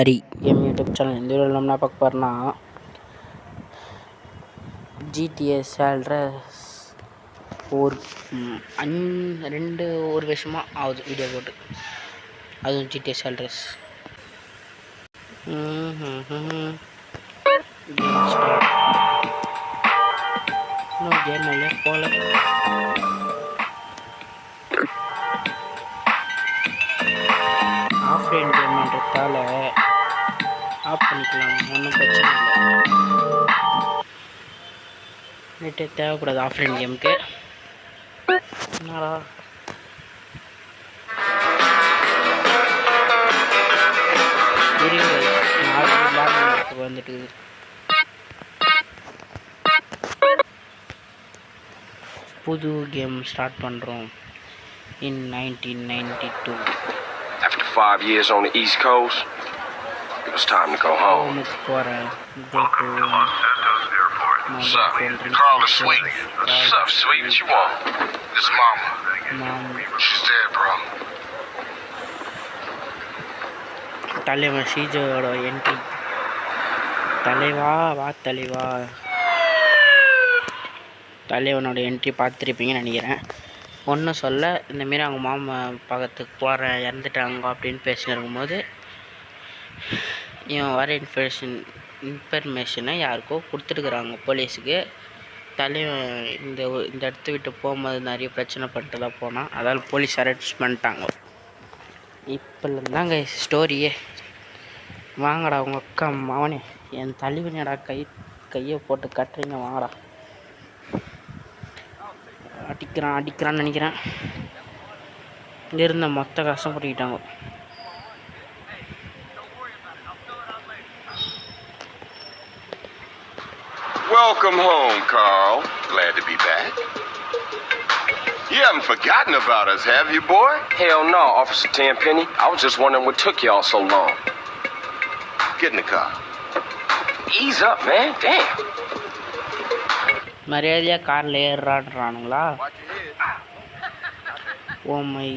Hari M YouTube channel. இந்த வீடியோவில் நம்ம என்ன பார்க்க போகிறோம்னா GTA சால்ட்ரஸ் ஒரு ஒரு வருஷமாக ஆகுது வீடியோ போட்டு. அதுவும் GTA சால்ட்ரஸ் இன்னும் கேம் போல. ஆஃப்லைன் கேம்ன்றதால ஆஃப் பண்ணிக்கலாம், ஒன்றும் பிரச்சனை இல்லை. நெட்டே தேவைப்படாது ஆஃப்லைன் கேமுக்கு. என்னடா வந்துட்டு புது கேம் ஸ்டார்ட் பண்ணுறோம் in 1992. After 5 years on the East Coast, it was time to go home. What's up? Carl is sweet. What's up, sweet? What you want? This mama. She's dead, bro. தலைவன் ஷீஜோட entry. தலைவா வா தலைவா. தலைவனோட entry பார்த்துருப்பீங்கன்னு நினைக்கிறேன். ஒன்றும் சொல்ல, இந்தமாரி அவங்க மாமா பக்கத்துக்கு போகிறேன், இறந்துட்டாங்க அப்படின்னு பேசின்னு இருக்கும்போது இவன் வர இன்ஃபர்மேஷனை யாருக்கோ கொடுத்துட்டுக்குறாங்க போலீஸுக்கு. தலைவன் இந்த இடத்த விட்டு போகும்போது நிறைய பிரச்சனை பண்ணிட்டு தான் போனான். அதால் போலீஸ் அரெஸ்ட் பண்ணிட்டாங்க. இப்போதாங்க ஸ்டோரியே. வாங்கடா உங்கள் அக்கா மாவனே, என் தலைவனடா கையை போட்டு கட்டுறீங்க, வாங்கடா. அடிக்கிறான்னு நினைக்கிறேன். இருந்த மொத்த கஷ்டம் போட்டுக்கிட்டாங்க. Welcome home, Carl. Glad to be back. You haven't forgotten about us, have you, boy? Hell no, Officer Tenpenny. I was just wondering what took y'all so long. Get in the car. Ease up, man. Damn. மரியாதையாக காரில் ஏறாடுறானுங்களா? Oh my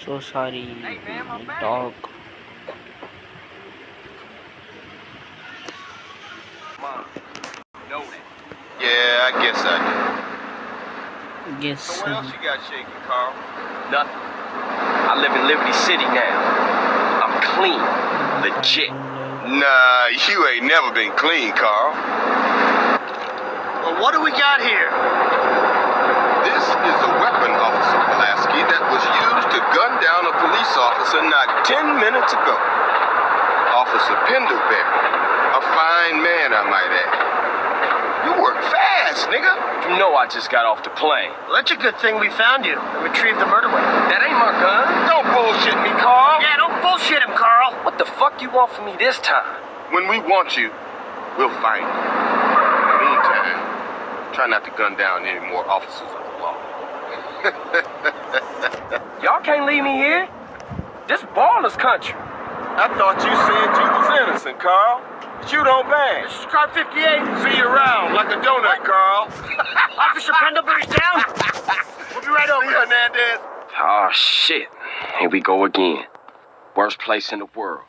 so sorry dog. Yeah, I guess I do. Yes. So what else you got shaking, Carl? Nothing. I live in Liberty City now. I'm clean. Legit. Nah, you ain't never been clean, Carl. Well, what do we got here? This is a weapon, Officer Pulaski, that was used to gun down a police officer not 10 minutes ago. Officer Pendlebury. A fine man, I might add. You work fast, nigga. You know I just got off the plane. Well, that's a good thing we found you and retrieved the murder weapon. That ain't my gun. Don't bullshit me, Carl. Yeah, don't bullshit him, Carl. What the fuck you want from me this time? When we want you, we'll find you. In the meantime, try not to gun down any more officers of the law. Y'all can't leave me here. This baller's country. I thought you said you was innocent, Carl. But you don't bang. This is car 58. See you around like a donut, Carl. Officer Pendlebury's down. We'll be right over. See, Hernandez. Oh, shit. Here we go again. Worst place in the world.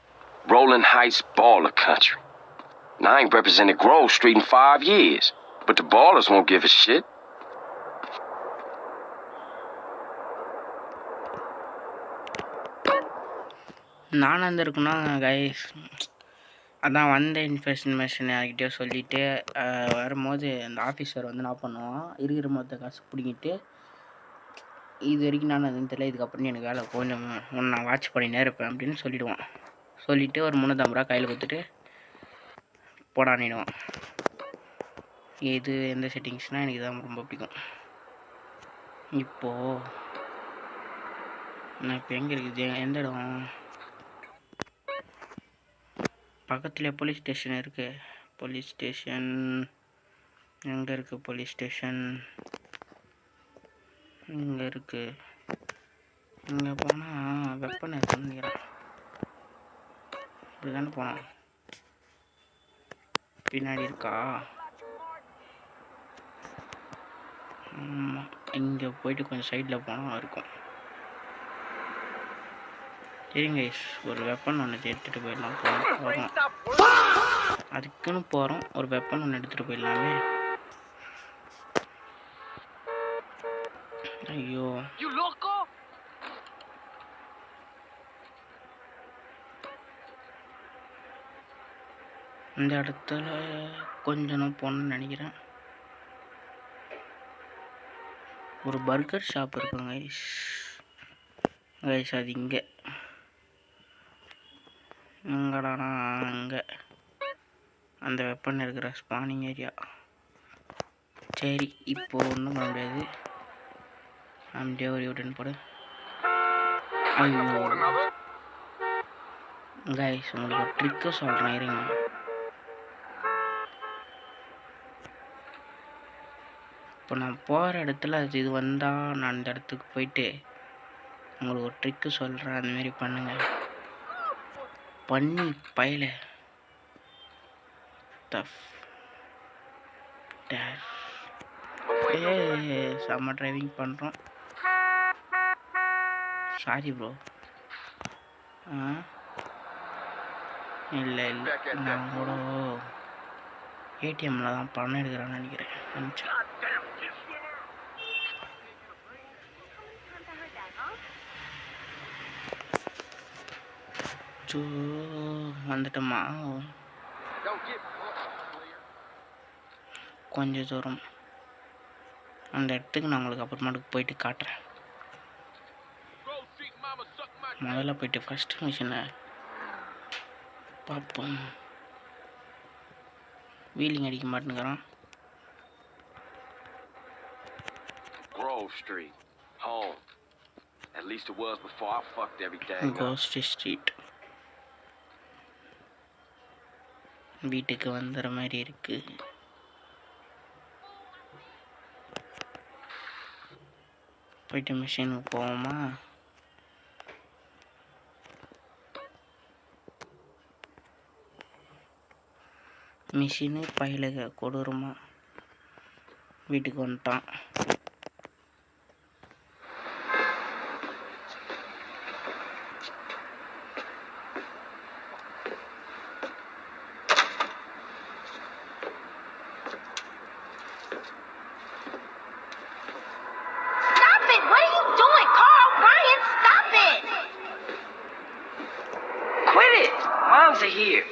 Rolling Heights baller country. Now, I ain't represented Grove Street in 5 years. But the ballers won't give a shit. நான் வந்திருக்குன்னா guys, அதான் வந்த information யார்கிட்டயோ சொல்லிவிட்டு வரும்போது அந்த officer வந்து என்ன பண்ணுவான், இருக்கிற மொத்த காசு பிடிங்கிட்டு, இது வரைக்கும் நான் அதுன்னு தெரியல, இதுக்கப்புறம் எனக்கு வேலை கொஞ்சம் நான் வாட்ச் பண்ணினே இருப்பேன் அப்படின்னு சொல்லிவிடுவான். சொல்லிவிட்டு ஒரு 350 ரூபா கையில் கொடுத்துட்டு போடானிடுவான். இது எந்த செட்டிங்ஸ்னால் எனக்கு தான் ரொம்ப பிடிக்கும். இப்போது நான் இப்போ எங்கே இருக்குது, எந்த இடம்? பக்கத்தில் போலீஸ் ஸ்டேஷன் இருக்குது. போலீஸ் ஸ்டேஷன் எங்கே இருக்குது? போலீஸ் ஸ்டேஷன் இங்கே இருக்குது. இங்கே போனால் வெப்பன் இருக்குன்னு நினைக்கிறேன். இப்படி தானே போனோம். பின்னாடி இருக்கா? ஆமாம். இங்கே போயிட்டு கொஞ்சம் சைடில் போனால் இருக்கும். சரிங்க guys, ஒரு வெப்பன் ஒன்று எடுத்துகிட்டு போயிடலாம். போகிறோம் அதுக்குன்னு போகிறோம். ஒரு வெப்பன் ஒன்று எடுத்துகிட்டு போயிடலாமே. ஐயோ இந்த இடத்துல கொஞ்சம் நான் போகணுன்னு நினைக்கிறேன். ஒரு பர்கர் ஷாப் இருக்குங்க கைஸ். அது இங்கே எங்கடானா அங்கே அந்த வெப்பன் இருக்கிற ஸ்பானிங் ஏரியா. சரி, இப்போ ஒன்றும் பண்ண முடியாது. அப்படியே ஒரு யூட்டன் போடு. ஐயோ கைஸ், உங்களுக்கு ஒரு ட்ரிக்கு சொல்கிறேன் இருங்க. இப்போ நான் போகிற இடத்துல இது வந்தால் நான் அந்த இடத்துக்கு போயிட்டு உங்களுக்கு ஒரு ட்ரிக்கு சொல்கிறேன். அந்தமாரி பண்ணுங்கள். பண்ணி பயில செம்ம டிரைவிங் பண்ணுறோம். Sorry bro. இல்லை நான் கூட ஏடிஎம்மில் தான் பணம் எடுக்கிறேன்னு நினைக்கிறேன். வந்துட்டோமா? கொஞ்சம் தூரம் அந்த இடத்துக்கு நான் உங்களுக்கு அப்புறமாட்டுக்கு போயிட்டு காட்டுறேன். முதல்ல போயிட்டு ஃபஸ்ட்டு மிஷினை பார்ப்போம். வீலிங் அடிக்க மாட்டேங்கிறான். Grove Street, home. At least it was before I fucked everything up. Ghost Street. வீட்டுக்கு வந்துற மாதிரி இருக்கு. போயிட்டு மிஷினுக்கு போவோமா? மிஷினு பயிலக கொடூரமா வீட்டுக்கு வந்துட்டான். Moms are here.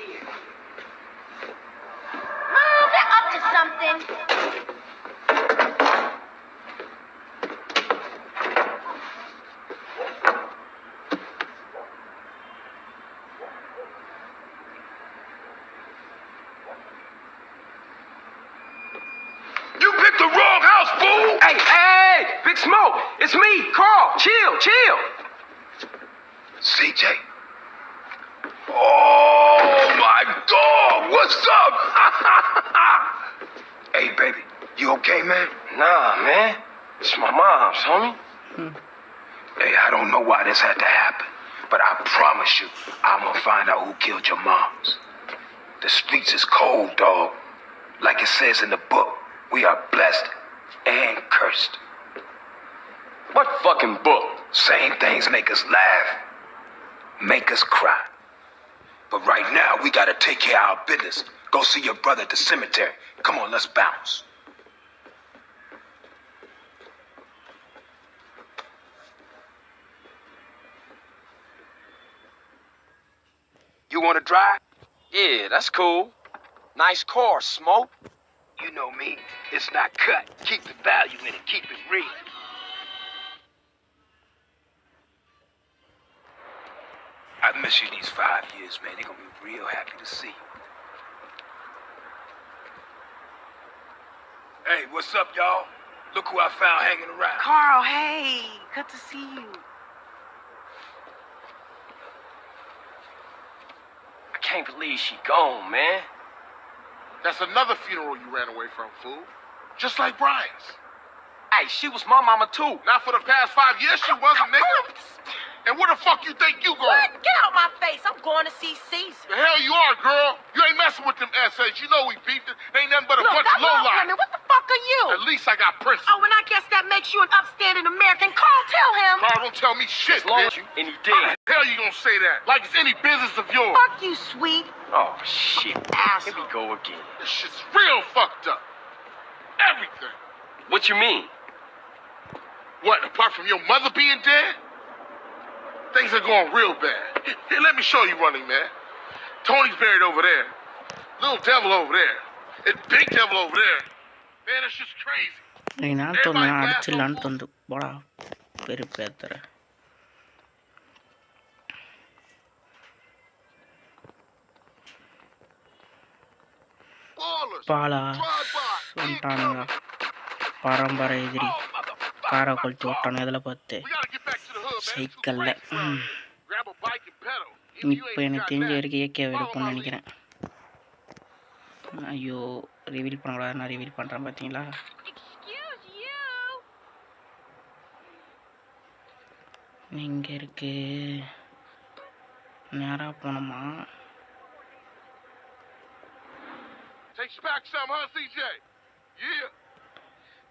Mom, they're up to something. You picked the wrong house, fool! Hey, Big Smoke! It's me, Carl! Chill! CJ? Oh, my dog! What's up? Hey, baby. You okay, man? Nah, man. It's my mom's, homie. Hey, I don't know why this had to happen, but I promise you, I'm gonna find out who killed your moms. The streets is cold, dog. Like it says in the book, we are blessed and cursed. What fucking book? Same things make us laugh, make us cry. But right now, we gotta take care of our business. Go see your brother at the cemetery. Come on, let's bounce. You wanna drive? Yeah, that's cool. Nice car, Smoke. You know me. It's not cut. Keep the value in it. Keep it real. I've missed you these 5 years, man. They're gonna be real happy to see you. Hey, what's up, y'all? Look who I found hanging around. Carl, hey, good to see you. I can't believe she gone, man. That's another funeral you ran away from, fool. Just like Brian's. Hey, she was my mama, too. Not for the past 5 years, she wasn't, nigga. And where the fuck you think you going? What? Get out my face. I'm going to see Caesar. The hell you are, girl. You ain't messing with them essays. You know we beefed it. They ain't nothing but a Look, bunch of I love lowlife. women. What the fuck are you? At least I got Prince. Oh, and I guess that makes you an upstanding American. Carl, tell him. Carl, don't tell me shit, bitch. And he How did. the hell you gonna say that? Like it's any business of yours. Fuck you, sweet Oh, shit. Here we asshole. go again. This shit's real fucked up. Everything. What you mean? What, apart from your mother being dead? Things are going real bad. Here, let me show you, Running Man. Tony's buried over there. Little devil over there. And big devil over there. Man, it's just crazy. நீ நான் தோணுனா அடிச்சிடலான்னு தோந்து போடா பெருப்பேத்துற Ballers. Bala Drive-by. வந்துட்டானுங்க பரம்பரை எதிரி காரை கொளுத்தி விட்டானு இதில் பார்த்து We gotta get back to the hood, man. It's too சைக்கிளில் crazy around here. Grab a bike and pedal. If you இப்போ ain't எனக்கு got தெரிஞ்ச that, வரைக்கும் ஏகே follow எடுப்போம்னு my lead. நினைக்கிறேன் ஐயோ ரிவீல் பண்ணக்கூடாது நான் ரிவீல் பண்ணுறேன் பார்த்தீங்களா Excuse you. இங்கே இருக்கு நேராக போனோமா Take you back some, huh, CJ? Yeah.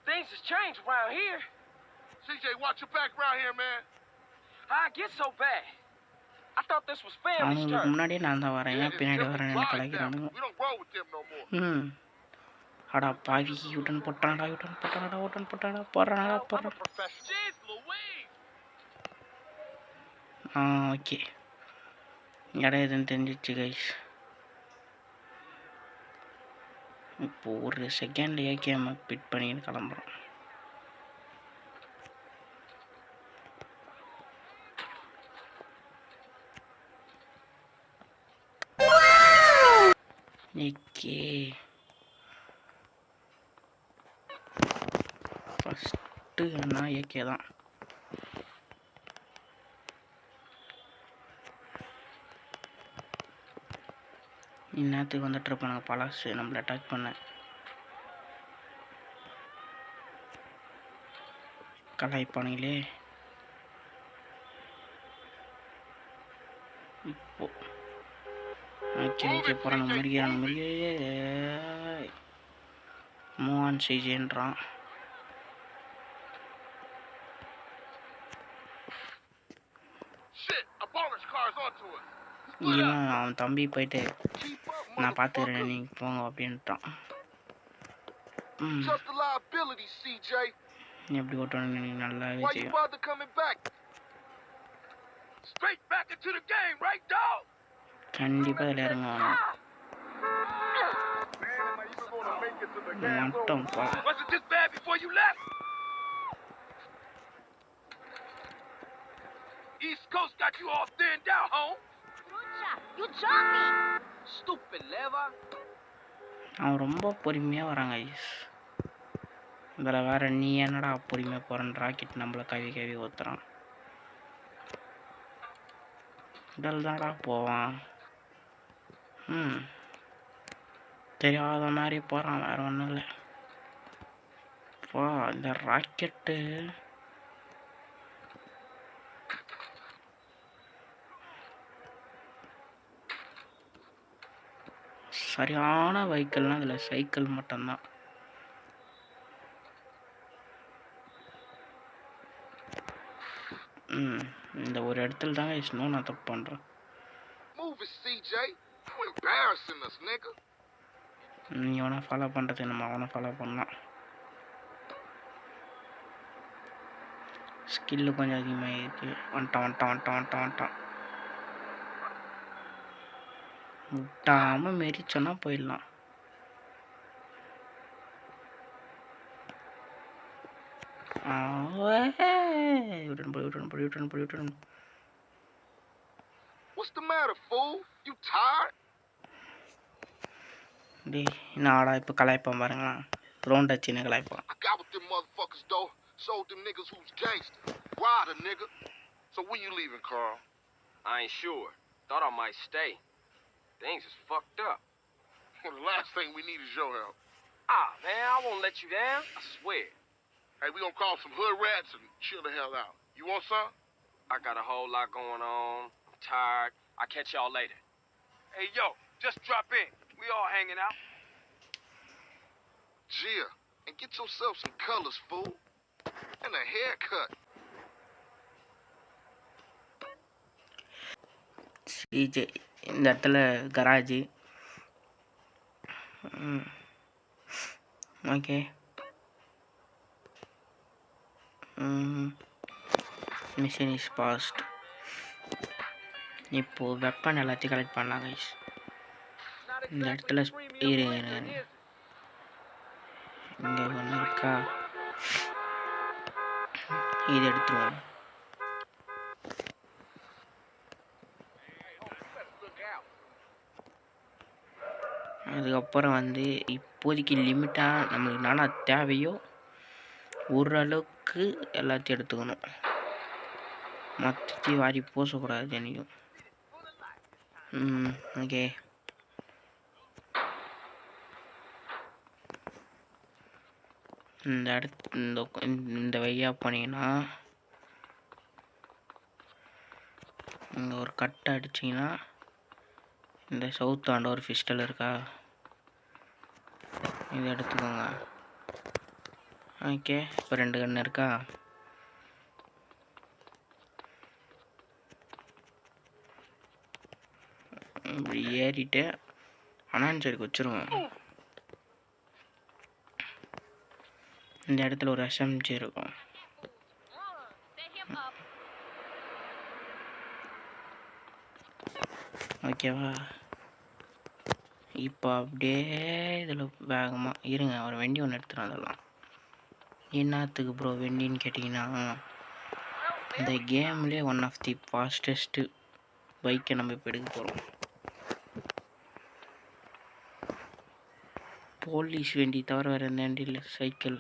Things has changed around here. CJ, watch your back around here, man. How I get so bad? I thought this was family's அவங்களுக்கு turn. முன்னாடியே நான் தான் வரேன் Yeah, ஏன் it's பின்னாடி Temple வரேன்னு Drive கலாய்க்கிறானுங்க family. We don't roll with them no more. ம் அடா பாவி யூட்டன் போட்டானடா யூட்டன் போட்டானடா போடுறானடா I'm a போடுறான் professional. Jeez Louise! ஆ ஓகே இடம் எதுன்னு தெரிஞ்சிச்சு கைஸ் இப்போ ஒரு செகண்ட் ஏகேஎம் பிட் பண்ணின்னு கிளம்புறோம் ஏகே ஃபஸ்ட்டு என்ன ஏகே தான் இந்நேரத்துக்கு வந்துட்டு இருப்பானுங்க பலாசு நம்மளை அட்டாக் பண்ண கலாய்ப்பானுங்களே இப்போ okay போகிறானுங்க முருகிறானுங்க மூவான் செய்ஜேன்றான் Shit, a baller's car's onto us. இவன் அவன் தம்பி போயிட்டு Keep up, நான் பார்த்துக்கிறேன் நீங்கள் போங்க அப்படின்ட்டான் ம் Just a liability, CJ. எப்படி ஓட்டணும்னு எனக்கு நல்லாவே Why you தெரியும் bother coming back? Straight back into the game, right, dog? கண்டிப்பாக இதில் இறங்குவானு மட்டும் பா Wasn't this bad before you left? East Coast got you all thinned out, home. Lucha, you jumped me. Stupid lever. அவன் ரொம்ப பொறுமையாக வராங்க ice இதில் வேற நீ என்னடா பொறுமையாக போகிறேன் ராக்கெட் நம்மளை கவி ஊற்றுறான் இதில் தானடா போவான் ம் தெரியாத மாதிரி போகிறான் வேற ஒன்றும் இல்லை போ இந்த ராக்கெட்டு சரியான வெஹிக்கிள்னால் அதில் சைக்கிள் மட்டும்தான் இந்த ஒரு இடத்துல தாங்க இன்னும் நான் தப்பு பண்ணுறேன் Move it, CJ. You embarrassing us, nigga. நீ அவனை ஃபாலோ பண்ணுறது நம்ம அவனை ஃபாலோ பண்ணலாம் ஸ்கில்லு கொஞ்சம் அதிகமாக இருக்கு வந்துட்டான் விட்டாமல் மெரிச்சோன்னா போயிடலாம் விட்டுடன் What's the matter, fool? You tired? டேய் என்னடா இப்போ கலாய்ப்பான் பாருங்களா round அச்சின்னு கலாய்ப்பான் I got with them motherfuckers, though. Showed them niggas who's gangster. Rider, nigga. So when you leaving, Carl? I ain't sure. Thought I might stay. Things is fucked up. Well, the last thing we need is your help. Ah, man, I won't let you down. I swear. Hey, we gonna call some hood rats and chill the hell out. You want some? I got a whole lot going on. I'm tired. I'll catch y'all later. Hey, yo, just drop in. We all hanging out. Gia, and get yourself some colors, fool. And a haircut. CJ இந்த இடத்துல garage. Okay. Mission is passed. இப்போது weapon எல்லாத்தையும் collect பண்ணலாம் guys. இந்த இடத்துல இங்கே ஒன்று இருக்கா, இது எடுத்துருவோம். அதுக்கப்புறம் வந்து இப்போதைக்கு லிமிட்டாக நம்மளுக்கு என்னென்ன தேவையோ ஓரளவுக்கு எல்லாத்தையும் எடுத்துக்கணும். மொத்தத்தையும் வாரி பூசக்கூடாது என்னையும். ஓகே. இந்த வழியாக போனீங்கன்னா இங்கே ஒரு கட்டை அடிச்சிங்கன்னா இந்த சவுத் ஆண்ட ஒரு பிஸ்டல் இருக்கா, இதை எடுத்துக்கோங்க. ஓகே. இப்போ 2 கன்று இருக்கா. இப்படி ஏறிட்டு அனான்சருக்கு வச்சுருவோம். இந்த இடத்துல ஒரு SMG இருக்கும். ஓகேவா? இப்போ அப்படியே இதில் வேகமாக இருங்க, ஒரு வண்டி ஒன்று எடுத்துகிறோம். அதெல்லாம் என்னத்துக்கு ப்ரோ வண்டின்னு கேட்டிங்கன்னா, இந்த கேம்லேயே ஒன் ஆஃப் தி ஃபாஸ்டஸ்ட்டு பைக்கை நம்ம இப்போ எடுக்க போகிறோம். போலீஸ் வண்டி தவிர வேறு எந்த வண்டி இல்லை. சைக்கிள்.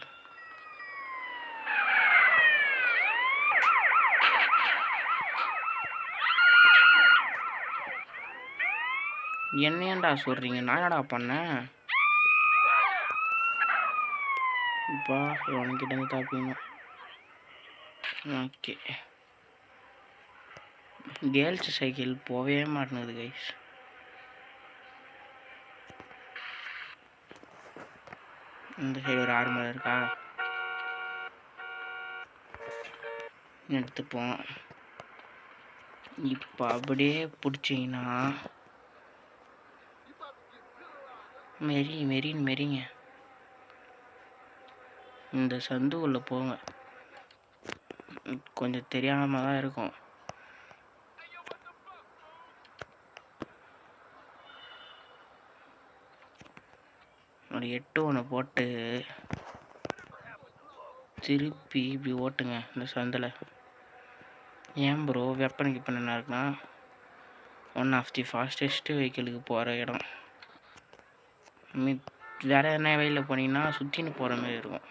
என்னையண்டா சொல்கிறீங்க? நான் என்னடா பண்ணேன்? இப்போ உனக்கிட்ட இருந்து தாப்பிங்க. ஓகே. கேர்ள்ஸ் சைக்கிள் போகவே மாட்டேங்குது கைஸ். இந்த சைடு ஒரு ஆர்மர் இருக்கா, எடுத்துப்போம். இப்போ அப்படியே பிடிச்சிங்கன்னா மெரிங்க. இந்த சந்து உள்ள போங்க. கொஞ்சம் தெரியாம தான் இருக்கும். ஒரு 8 ஒன்று போட்டு திருப்பி இப்படி ஓட்டுங்க இந்த சந்தில். ஏன் ப்ரோ வெப்பனுக்கு இப்போ என்ன இருக்குன்னா, ஒன் ஆஃப் தி ஃபாஸ்டஸ்ட்டு வெஹிக்கிளுக்கு போகிற இடம். வேறு என்ன வழியில் போனீங்கன்னா சுற்றின்னு போகிற மாதிரி இருக்கும்.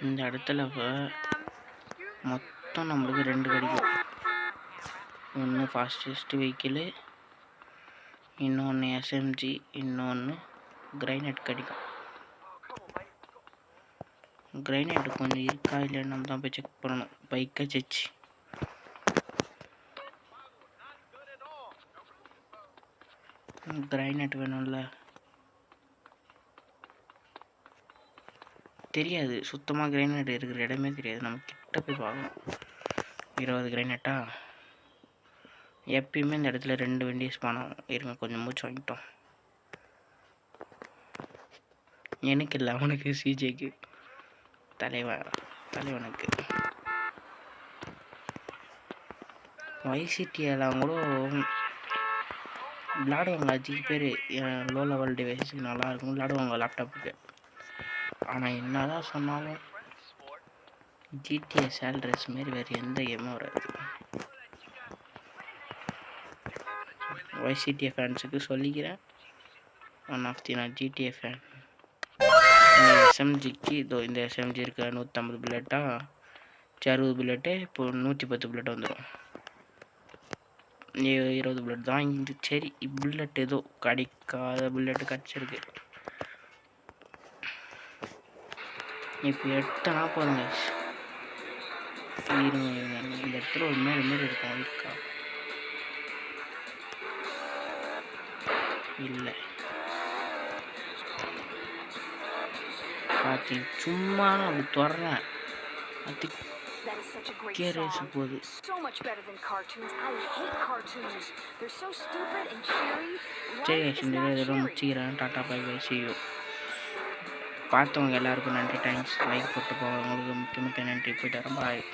இந்த இடத்துல மொத்தம் நம்மளுக்கு 2 கிடைக்கும். ஒன்று ஃபாஸ்டஸ்ட் வெஹிக்கிளு, இன்னொன்று SMG, இன்னொன்று கிரைனேட் கிடைக்கும். கிரைனேட் கொஞ்சம் இருக்கா இல்லைன்னு நம்ம தான் போய் செக் பண்ணணும். பைக்கை செச்சு கிரைனேட் வேணும்ல. தெரியாது, சுத்தமாக கிரைனேட் இருக்கிற இடமே தெரியாது. நம்ம கிட்ட போய் பார்க்கணும். 20 கிரைனேட்டா? எப்பயுமே இந்த இடத்துல 2 வண்டி ஸ்பானம் இருங்க. கொஞ்சம் மூச்சு வாங்கிட்டோம். எனக்கு இல்லை, அவனுக்கு, சிஜேக்கு, தலைவனுக்கு. YCTலாம் கூட விளாடுவாங்க. 5 பேர் லோ லெவல் டிவைஸுக்கு நல்லாயிருக்கும், விளாடுவாங்க லேப்டாப்புக்கு. ஆனால் என்ன தான் சொன்னாலும் GTA சால்ட்ரஸ் மாரி வேறு எந்த கேமும் வராது. YCTA ஃபேன்ஸுக்கு சொல்லிக்கிறேன், ஒன் ஆஃப் தி நான் GTA ஃபேன். இந்த SMGக்கு இதோ இந்த SMG இருக்க 150 புல்லட்டா, 60 புல்லட்டு, இப்போ 110 புல்லட் வந்துடும். 20 புல்லட் தான் இருந்து. சரி, புல்லட் ஏதோ கிடைக்காத புல்லட்டு கிடச்சிருக்கு. இப்போ எடுத்தனா போதுங்க. இருங்க இந்த இடத்துல ஒரு மாரி இருக்கும். இருக்கா இல்லை பார்த்தீங்க சும்மா நான் அப்படி துறேன் அது That is such a great கேரேசு song. போகுது. So much better than cartoons. I hate cartoons. They're so stupid and cheery. சரி Life is இந்த not இதோட cheery. முடிச்சுக்கிறேன். Tata bye bye see you. பார்த்தவங்க எல்லாருக்கும் நன்றி. தேங்க்ஸ். லைக் போட்டு போகிறவங்களுக்கு மிக்க நன்றி. போயிட்டு வரேன். பாய்.